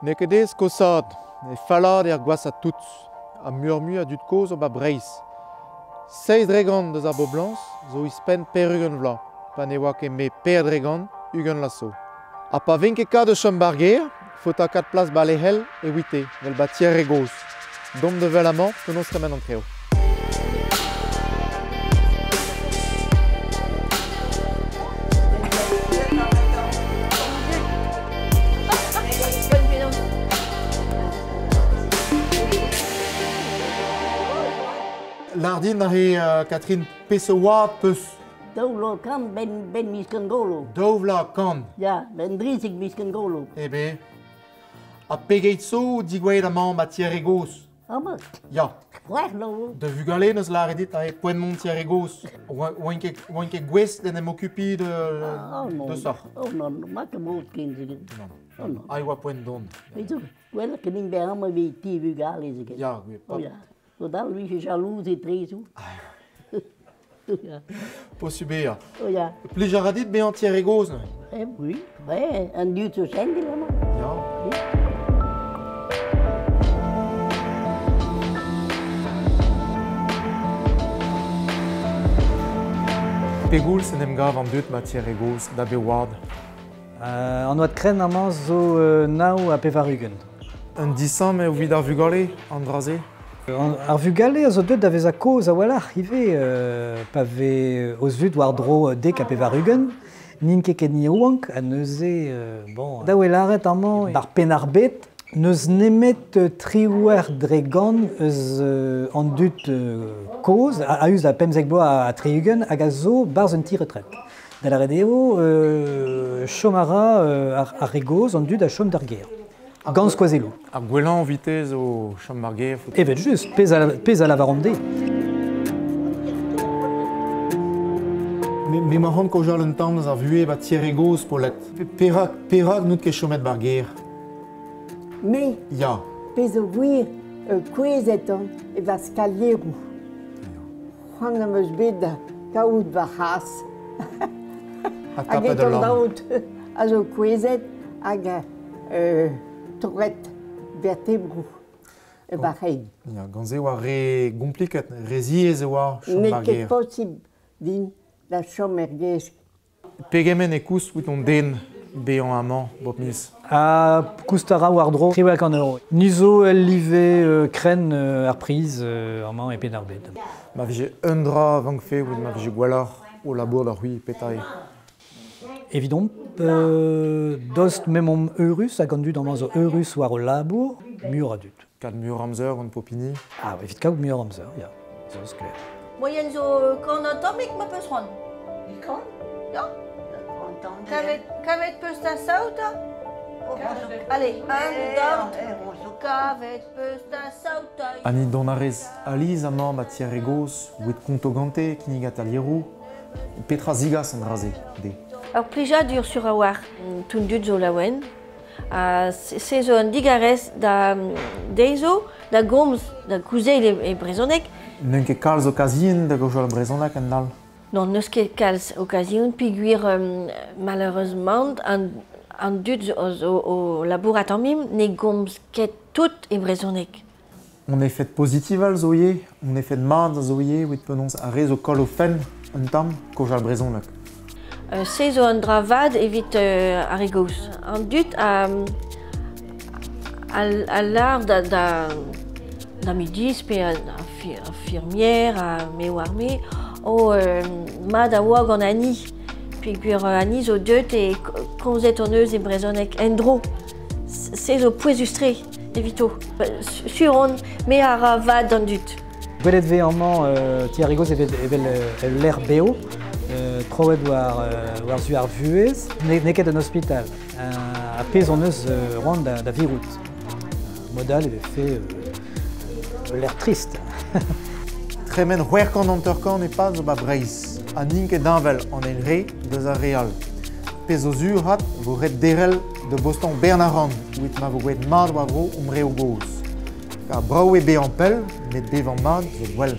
Nekedez kosad, e falad er gwas a tout, a murmu a dud koz o ba breiz. 6 dregant deus ar boblans, zo ispen per ugen vla, pa ne oa ket me per dregant ugen lasso. A pa 20 ka de chom barger, faut a 4 plas ba lehel e wite, vel ba tier e goz. Dom de vel amant, penaos tremen an kreo. Lardin are Catherine Pessoa peus. Dovlo kan ben misken golo. Dovla kan. Ja, ben 30 misken golo. Ebe. A pegeit so digweid amant ba tier e goz. Aber, Ja. vraag no. De vugalen eus lare dit a e poen mont tier e goz. Oan ket gwez den em okupi de sor. Oh non, ma ke brood ken ze. Oh non. A oa poen don. Weet je, wel ken ik bij allemaal bij die vugale ze. Ja, oui. Oh ja. Zodat lui je jaloux et très ou. Ja. Possible, ja. Oh ja. Plis a radit be an tier e goz. Eh oui, ouais, un dieu zo zijn die allemaal. Ja. Pegoul sen em gav an deut ma tier e goz da be wad. An oad kren amañ zo nao a pevarugen. Un disam e ouvit ar vugale an draze. Ar vugale a zo deut da vez a koz a wala arrive pa ve oz vud war dro dek a pevarugen. Nin ket ni oank a neuze, bon, da welaret amañ bar pen ar bet, neus nemet triouer dregan eus an dut koz, a eus a pemzek boa a triugen hag a zo barz un ti retret. Da la redeo, chomara ar regoz an dut a chom d'ar ger. Gans koazelo. A gwelan vitez o chom marger. Evet just, pez a lavarande. Me ma ran kojal un tamm eus ar vue ba tier e goz polet. Perak nout ket chomet barger. Me, Ja. pez o gwir kwezet an e va skalierou. C'hoant am eus bet da kaout va c'has. A Hag tapet de eton lam. daout a zo kwezet hag torret vertebrou e va rein. Ja, gant ze oa re gompliket, re ziez e oa chom Ne barger. ket posib din da chom ergez. Pegemen e kous wit on den be an amant, bop nis. A koustara war dro, triwek an euro. Nizo el live kren ar priz amañ e pen ar bet. Ma vije un dra vank fe wit ma vije gwalar o labour da c'hui petai. Evidon, dost memom eurus hag an dut amañ zo eurus war o labour, mur a dut. Kad mur amzer gant popini. Ah, evit kaout mur amzer, ya. Zo eus kler. Moyen zo kan atomik ma peus c'hoant. Kan? Ja? Kavet peus ta saouta? Allez, un, deux, kavet peus ta saouta. Ani don arez aliz amant ba tier e goz wit konto gante kinigat a lierou. Petra zigas an draze, de. Alors plija dur sur a war, tun dut zo laouen. Se zo an digarez da deizo, da gomz, da kouzel e brezonek. N'en ket kalz okazien da gojol brezonak en dal. Non, neus ket kalz okazion, piguir malheureusement an dut o labour atamim, ne gomz ket tout e brezonek. On est fait positival zoye, on est fait mad zoye wit penons a rez o kol o fen un tam kojal brezonak. Se zo an dravad evit ar egos. An dut a l'art da midis pe a firmier, a meo arme, o mad a oa gant ani. Peogwir ani zo deut e komzet an eus e brezonek endro. Se zo pouezustre evito. Sur on me a vad an dut. Gwelet ve amañ tier e goz evel l'er beo, troet war zu ar vuez, neket an hospital. A pez an eus ran da virout. Modal eve fe l'er trist. Tremen c'hwerkan an teurkan e pas zo ba breiz. A ninket danvel an el re deus ar real. Pez o zur hat vo ret derel de bostan Bernaran, wit ma vo gwelet mad war vro omre o goz. Ka brao e be an pel, met bevan mad zo gwell.